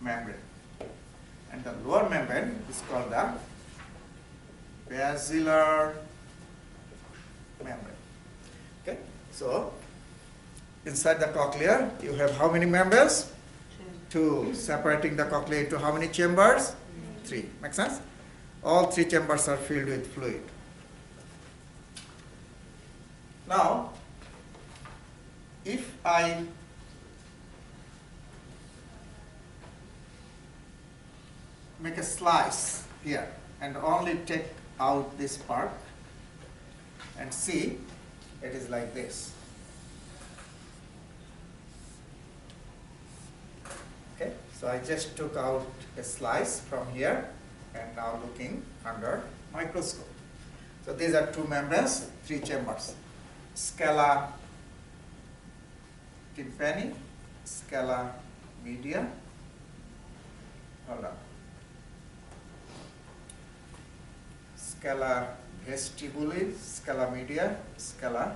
membrane. And the lower membrane is called the basilar membrane. Okay, so inside the cochlea you have how many membranes? Two. Separating the cochlea into how many chambers? Three. Make sense? All three chambers are filled with fluid. Now, if I make a slice here and only take out this part and see, it is like this. Okay, so I just took out a slice from here and now looking under microscope. So these are two membranes, three chambers. Scala tympani, scala media. Hold on. Scala vestibuli, scala media, scala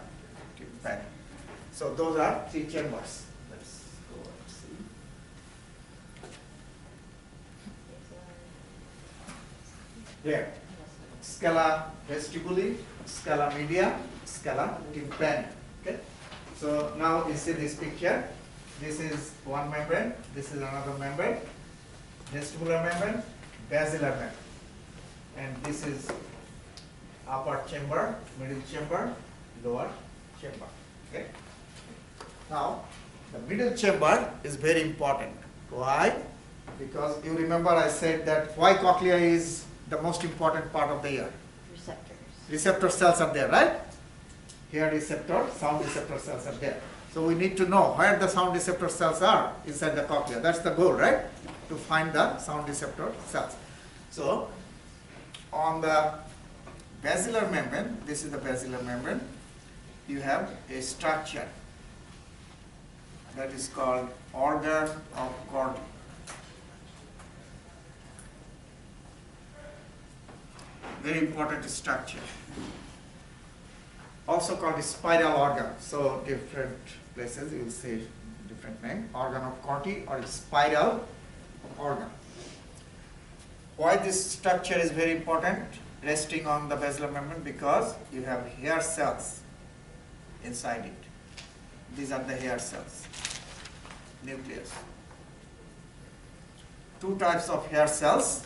tympani. So those are three chambers. Let's go and see. Here, scala vestibuli, scala media, scala tympani. Okay. So now you see this picture. This is one membrane. This is another membrane. Vestibular membrane, basilar membrane, and this is upper chamber, middle chamber, lower chamber. Okay. Now, the middle chamber is very important. Why? Because you remember I said that why cochlea is the most important part of the ear. Receptors. Receptor cells are there, right? Here receptor, sound receptor cells are there. So we need to know where the sound receptor cells are inside the cochlea. That's the goal, right? To find the sound receptor cells. So on the basilar membrane, this is the basilar membrane, you have a structure that is called organ of Corti. Very important structure. Also called a spiral organ. So different places you will see different name. Organ of Corti or spiral organ. Why this structure is very important? Resting on the basilar membrane, because you have hair cells inside it. These are the hair cells. Nucleus. Two types of hair cells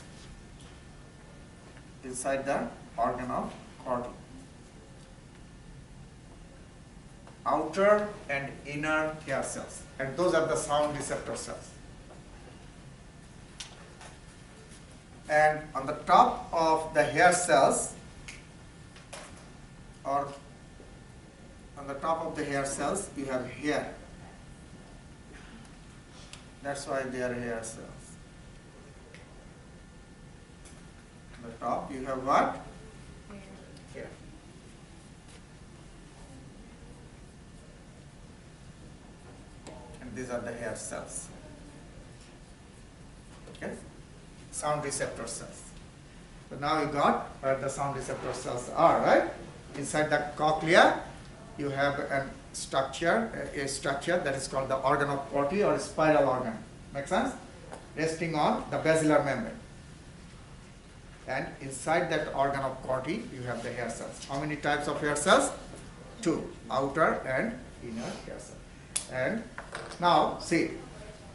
inside the organ of Corti. Outer and inner hair cells, and those are the sound receptor cells. And on the top of the hair cells, or on the top of the hair cells, you have hair. That's why they are hair cells. On the top, you have what? Hair. And these are the hair cells. Okay? Sound receptor cells. So now you got where the sound receptor cells are, right? Inside the cochlea, you have a structure that is called the organ of Corti or spiral organ. Make sense? Resting on the basilar membrane. And inside that organ of Corti, you have the hair cells. How many types of hair cells? Two, outer and inner hair cell. And now see,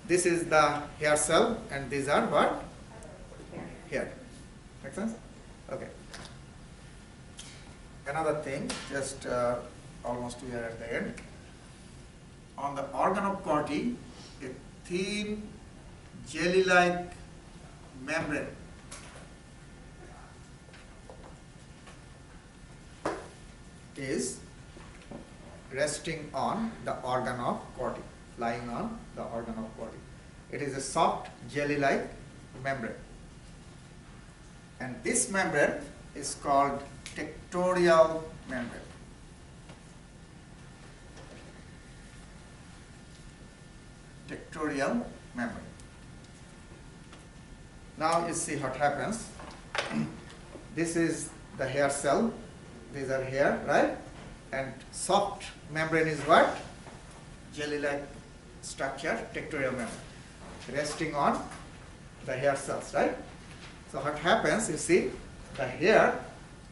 this is the hair cell, and these are what? Hair. Make sense? Okay. Another thing, just almost we are at the end. On the organ of Corti, a thin jelly-like membrane is resting on the organ of Corti, lying on the organ of Corti. It is a soft jelly-like membrane. And this membrane is called Tectorial Membrane. Tectorial Membrane. Now you see what happens. This is the hair cell. These are hair, right? And soft membrane is what? Jelly-like structure, tectorial membrane. Resting on the hair cells, right? So what happens, you see, the hair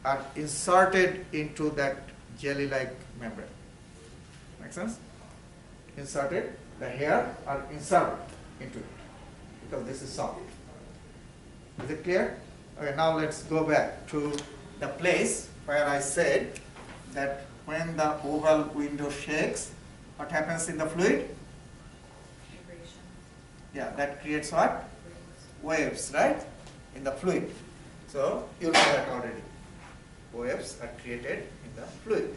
are inserted into that jelly-like membrane. Make sense? Inserted, the hair are inserted into it because this is soft. Is it clear? Okay, now let's go back to the place where I said that when the oval window shakes, what happens in the fluid? Vibration. Yeah, that creates what? Waves, right? In the fluid. So you know that already. Waves are created in the fluid.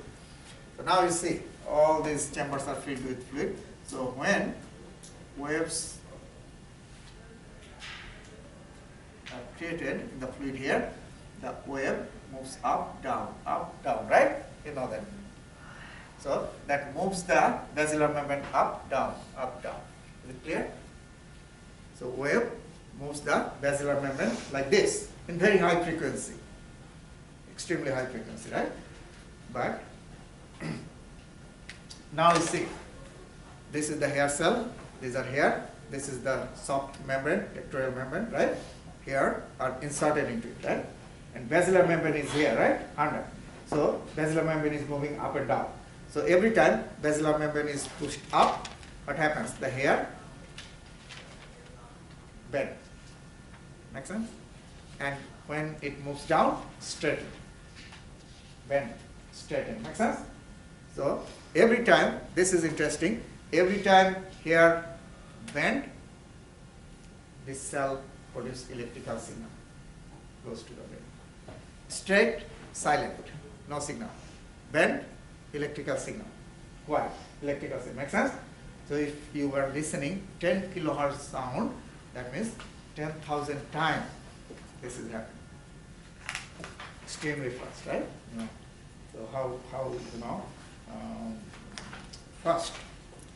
So now you see all these chambers are filled with fluid. So when waves are created in the fluid here, the wave moves up, down, right? You know that. So that moves the basilar membrane up, down, up, down. Is it clear? So wave moves the basilar membrane like this in very high frequency, extremely high frequency, right? But now you see, this is the hair cell, these are hair, this is the soft membrane, tectorial membrane, right? Hair are inserted into it, right? And basilar membrane is here, right? Under. So basilar membrane is moving up and down. So every time basilar membrane is pushed up, what happens? The hair bend. Make sense? And when it moves down, straighten. Bend, straighten. Make sense? So every time, this is interesting, every time hair bend, this cell produces electrical signal. Goes to the brain. Straight, silent, no signal. Bend, electrical signal. Why? Electrical signal. Make sense? So if you were listening 10 kilohertz sound, that means 10,000 times this is happening. Extremely fast, right? You know. So how you know fast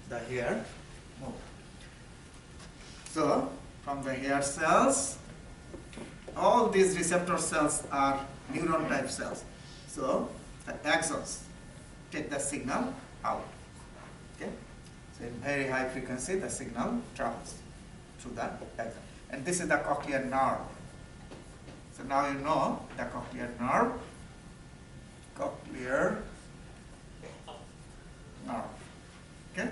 the hair move. So from the hair cells, all these receptor cells are neuron type cells. So the axons take the signal out. Okay? So in very high frequency the signal travels through the axon. And this is the cochlear nerve. So now you know the cochlear nerve. Cochlear nerve. Okay?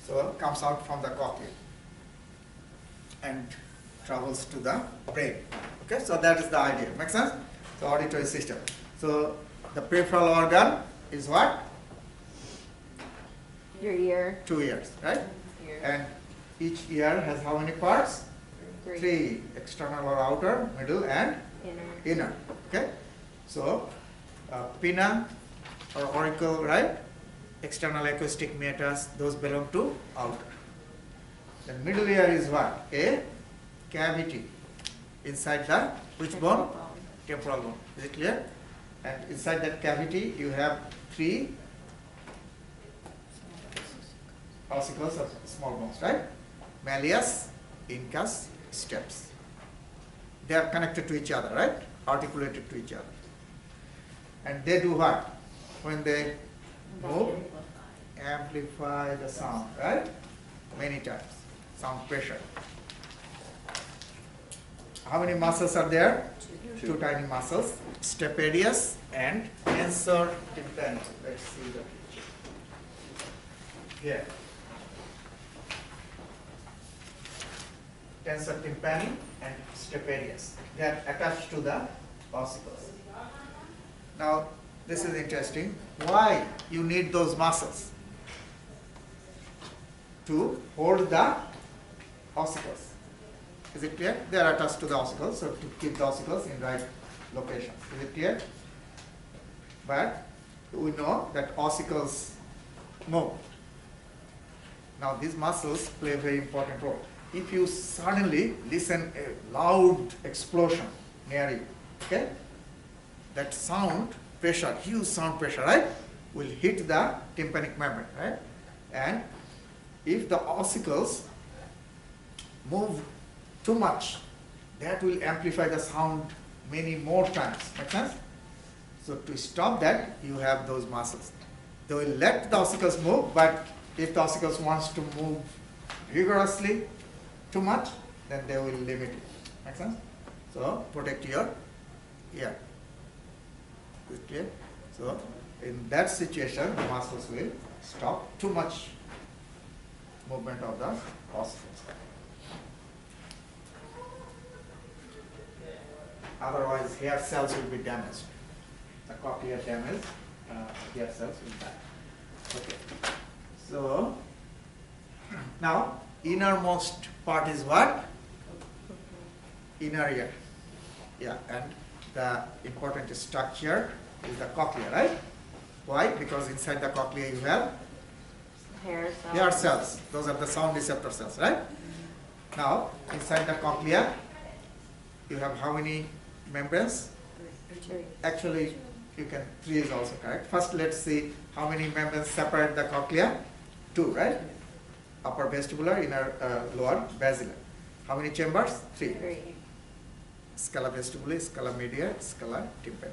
So it comes out from the cochlea and travels to the brain. Okay, so that is the idea. Make sense? So auditory system. So the peripheral organ is what? Your ear. 2 ears, right? Ear. And each ear has how many parts? 3. External or outer, middle, and inner. Okay? So pinna or auricle, right? External acoustic meatus, those belong to outer. The middle ear is what? A cavity inside the which bone? Temporal bone. Is it clear? And inside that cavity you have 3 ossicles of small bones, right? Malleus, incus, steps. They are connected to each other, right? Articulated to each other. And they do what? When they move, amplify the sound, right? Many times. Sound pressure. How many muscles are there? 2 tiny muscles. Stapedius and tensor tympani. Let's see the picture. Here. Tensor tympani and stapedius. They are attached to the ossicles. Now, this is interesting. Why you need those muscles? To hold the ossicles. Is it clear? They are attached to the ossicles, so to keep the ossicles in right locations. Is it clear? But we know that ossicles move. Now these muscles play a very important role. If you suddenly listen a loud explosion near you, okay, that sound pressure, huge sound pressure, right, will hit the tympanic membrane, right? And if the ossicles move too much, that will amplify the sound many more times. Make sense? So to stop that, you have those muscles. They will let the ossicles move, but if the ossicles wants to move vigorously, too much, then they will limit it. Make sense? So protect your ear. Is it clear? So in that situation, the muscles will stop too much movement of the ossicles. Otherwise, hair cells will be damaged. The cochlear damage, hair cells will die. Okay. So now, innermost part is what? Inner ear. Yeah, and the important structure is the cochlea, right? Why? Because inside the cochlea you have hair cells. Those are the sound receptor cells, right? Now, inside the cochlea, you have how many membranes? Actually, you can, 3 is also correct. First, let's see how many membranes separate the cochlea. 2, right? Upper vestibular, inner, lower basilar. How many chambers? 3. Scala vestibuli, scala media, scala tympani.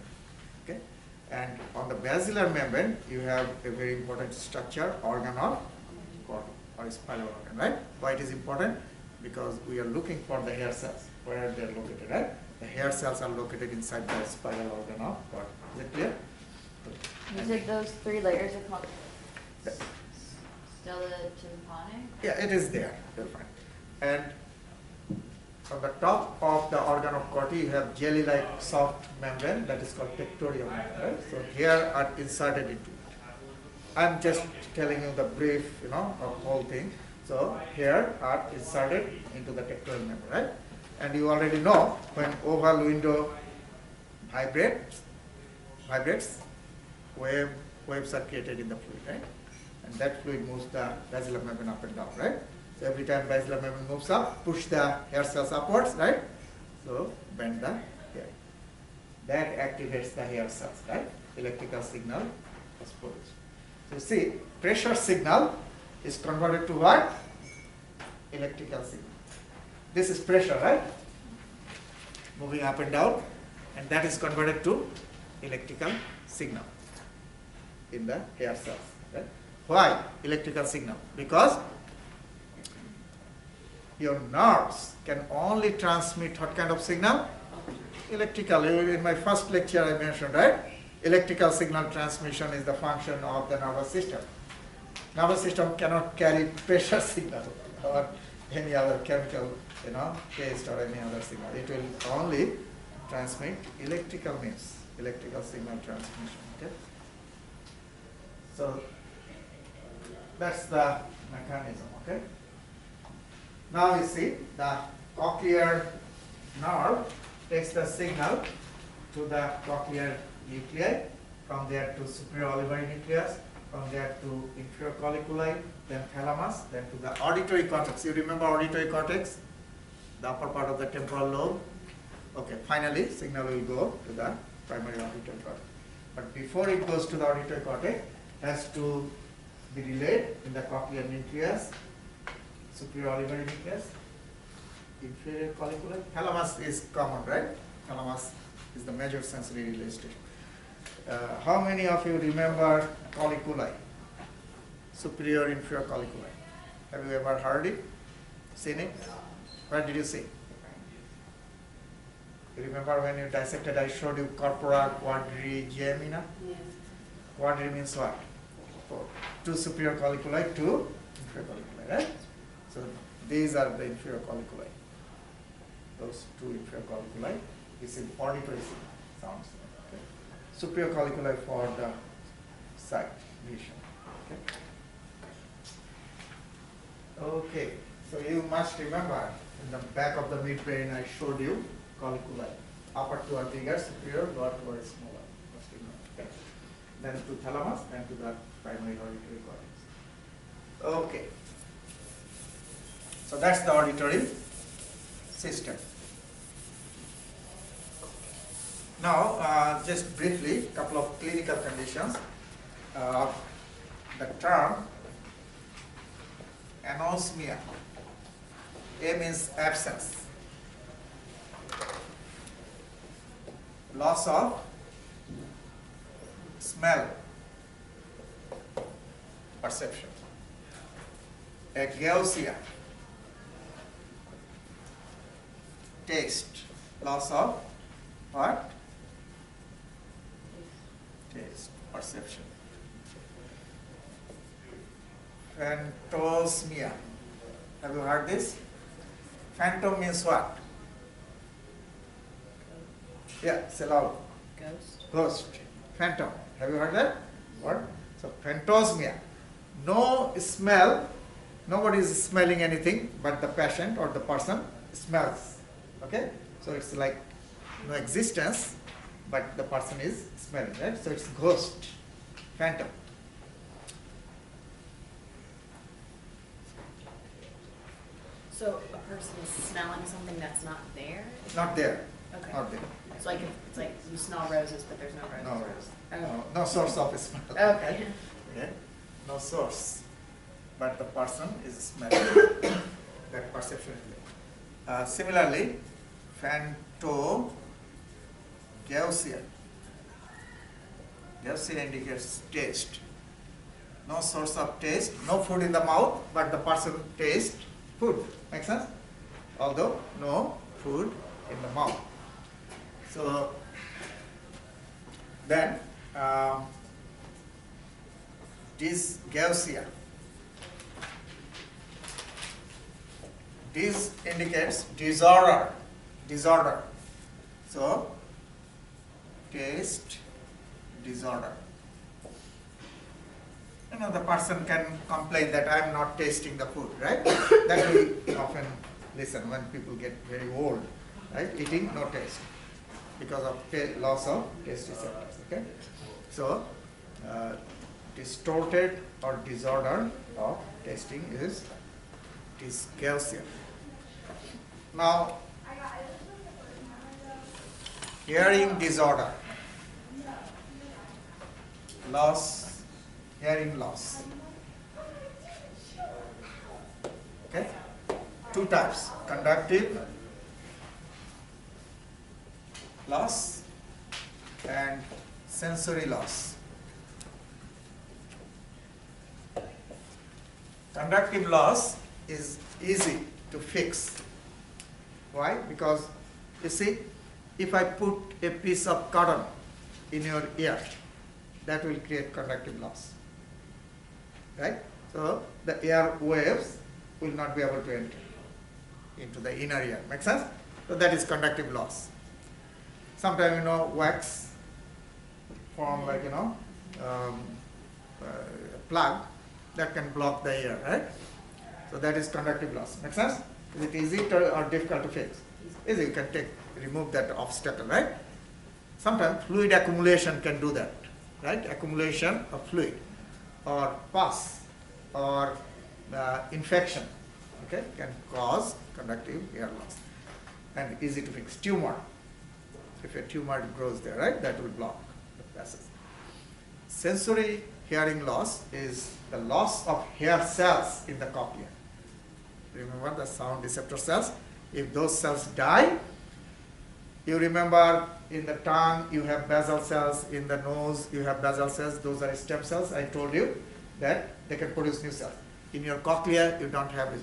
Okay? And on the basilar membrane, you have a very important structure, organ of cortex or spinal organ, right? Why it is important? Because we are looking for the hair cells. Where they are located, right? The hair cells are located inside the spinal organ of cortex. Is it clear? You said those 3 layers are called stella tympani? Yeah, it is there. You'll find. And on the top of the organ of corti, you have jelly-like soft membrane that is called tectorial membrane. So here are inserted into it. I'm just telling you the brief, of whole thing. So here are inserted into the tectorial membrane, right? And you already know when oval window vibrates, waves are created in the fluid, right? And that fluid moves the basilar membrane up and down, right? So every time basilar membrane moves up, push the hair cells upwards, right? So bend the hair. That activates the hair cells, right? Electrical signal is produced. So you see, pressure signal is converted to what? Electrical signal. This is pressure, right? Moving up and down, and that is converted to electrical signal in the hair cells, right? Why electrical signal? Because your nerves can only transmit what kind of signal? Electrical. In my first lecture I mentioned, right? Electrical signal transmission is the function of the nervous system. Nervous system cannot carry pressure signal or any other chemical, taste or any other signal. It will only transmit electrical means, electrical signal transmission. Okay. So that's the mechanism. Okay. Now you see the cochlear nerve takes the signal to the cochlear nuclei, from there to superior olivary nucleus, from there to inferior colliculi, then thalamus, then to the auditory cortex. You remember auditory cortex? The upper part of the temporal lobe. Okay, finally signal will go to the primary auditory cortex. But before it goes to the auditory cortex, it has to be relayed in the cochlear nucleus, superior olivary nucleus, inferior colliculi. Thalamus is common, right? Thalamus is the major sensory relay station. How many of you remember colliculi? Superior, inferior colliculi. Have you ever heard it? Seen it? Where did you see? You remember when you dissected, I showed you corpora quadrigemina? Yes. Quadri means what? 4. 2 superior colliculi, 2 inferior colliculi, right? So these are the inferior colliculi. Those 2 inferior colliculi is in auditory sounds. Okay. Superior colliculi for the sight, vision. Okay. Okay. So you must remember in the back of the midbrain I showed you colliculi. Upper 2 are bigger, superior, lower 2 are smaller. Must remember. Okay. Then to thalamus, then to the primary auditory cortex. Okay. So that's the auditory system. Now, just briefly, a couple of clinical conditions. The term anosmia. A means absence. Loss of smell, perception. Ageusia, taste. Loss of what? Taste, perception. Phantosmia. Have you heard this? Phantom means what? Yeah, say loud. Ghost. Ghost. Phantom. Have you heard that? What? So phantosmia. No smell. Nobody is smelling anything, but the patient or the person smells. Okay? So it's like no existence, but the person is smelling, right? So it's ghost. Phantom. So a person is smelling something that's not there? Not there. Okay. Not there. It's like it's like you smell roses, but there's no roses. No roses. Oh. No source of smell. Okay. Okay? No source. But the person is smelling. That perception is there. Similarly, phantogeusia. Geusia indicates taste. No source of taste, no food in the mouth, but the person tastes food. Make sense? Although no food in the mouth. So then dysgeusia. This indicates disorder. Disorder. So taste disorder. You know, the person can complain that I am not tasting the food, right? That we often listen when people get very old, right? Eating, no taste because of loss of taste receptors. Okay, so distorted or disorder of tasting is dysgeusia. Now, hearing disorder, loss, hearing loss. Okay, two types: conductive loss and sensory loss. Conductive loss is easy to fix. Why? Because you see, if I put a piece of cotton in your ear, that will create conductive loss. Right? So the air waves will not be able to enter into the inner ear. Make sense? So that is conductive loss. Sometimes, you know, wax form like, you know, a plug that can block the ear, right? So that is conductive loss. Make sense? Is it easy or difficult to fix? Easy. You can remove that obstacle, right? Sometimes fluid accumulation can do that, right? Accumulation of fluid or pus or infection, okay, can cause conductive ear loss and easy to fix. Tumor. If a tumor grows there, right, that will block the passage. Sensory hearing loss is the loss of hair cells in the cochlea. Remember the sound receptor cells? If those cells die, you remember in the tongue you have basal cells, in the nose you have basal cells, those are stem cells. I told you that they can produce new cells. In your cochlea you don't have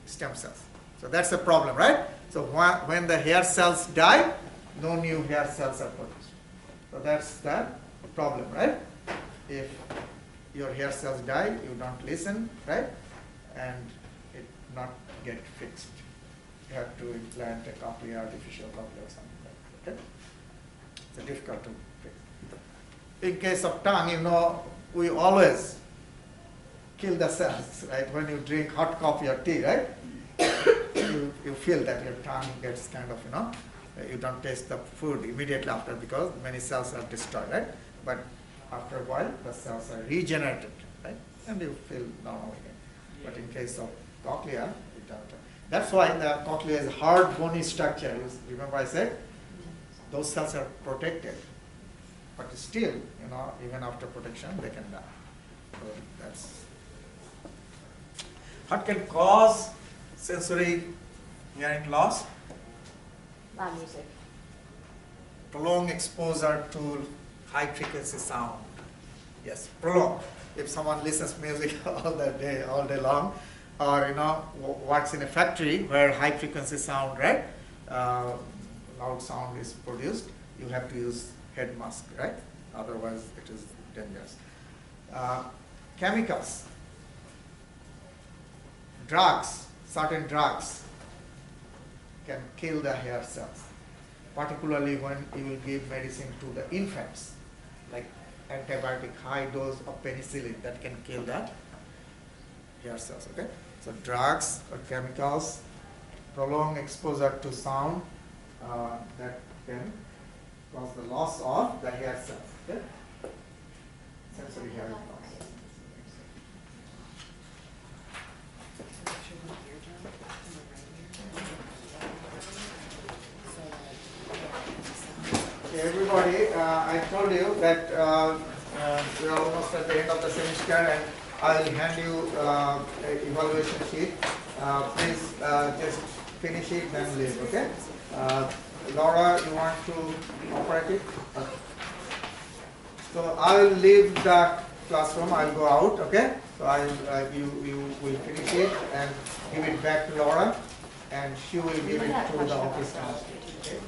stem cells. So that's the problem, right? So when the hair cells die, no new hair cells are produced. So that's the problem, right? If your hair cells die, you don't listen, right? And it not get fixed. You have to implant a cochlea, artificial cochlea or something like that. Okay? It's difficult to fix. In case of tongue, you know, we always kill the cells, right? When you drink hot coffee or tea, right? you feel that your tongue gets kind of, you know, you don't taste the food immediately after because many cells are destroyed, right? But after a while, the cells are regenerated, right? And you feel normal again. But in case of cochlea, it don't. That's why the cochlea is hard, bony structure. Remember I said? Those cells are protected. But still, you know, even after protection, they can die. So that's what can cause sensory hearing loss. Loud music. Prolonged exposure to high frequency sound. Yes, prolonged. If someone listens music all day long, or you know works in a factory where high frequency sound, right? loud sound is produced, you have to use head mask, right? Otherwise it is dangerous. Chemicals, drugs, certain drugs can kill the hair cells, particularly when you will give medicine to the infants, like antibiotic, high dose of penicillin that can kill the hair cells, okay? So drugs or chemicals, prolonged exposure to sound that can cause the loss of the hair cells, okay? Sensory hearing loss. Okay, everybody, I told you that we are almost at the end of the semester and I will hand you an evaluation sheet. Please just finish it then leave, okay? Laura, you want to operate it? So I will leave the classroom, I will go out, okay? So you will finish it and give it back to Laura and she will give it to the office staff. Okay?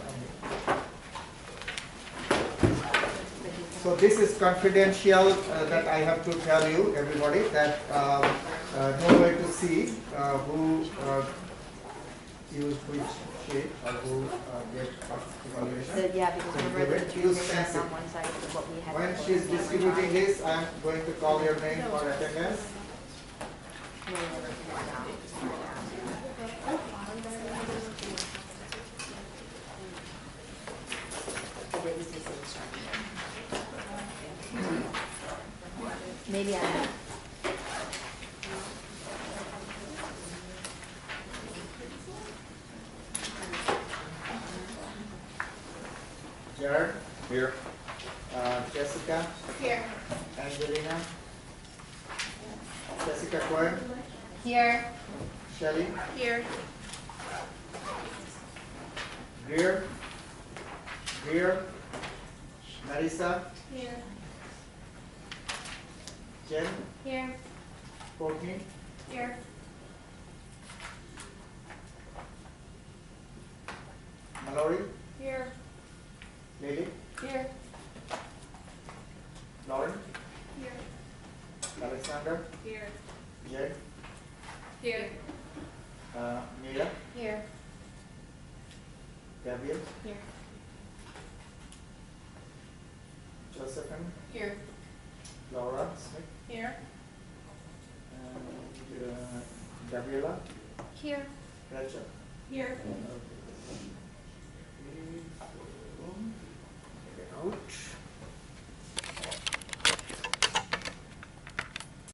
So this is confidential that I have to tell you, everybody, that no way to see who used which sheet or who get evaluation. So, yeah, because So remember give the it, junior use is pencil. on one side of what we had. When before. she is distributing this, I am going to call your name for attendance. No, we never figured it out. But it was the same structure. Maybe I. Jared, Here. Jessica, Here. Angelina, Jessica Cohen, Here. Shelley, Here. Greer, Marisa, Here. Jen, Here. Courtney, Here. Mallory, Here. Lily, Here. Lauren, Here. Alexander, Here. Jed, Here. Mira, Here. Gabriel, Here. Josephine, Here. Laura Smith, Here. and Gabriela, Here. Rachel. Here. Okay.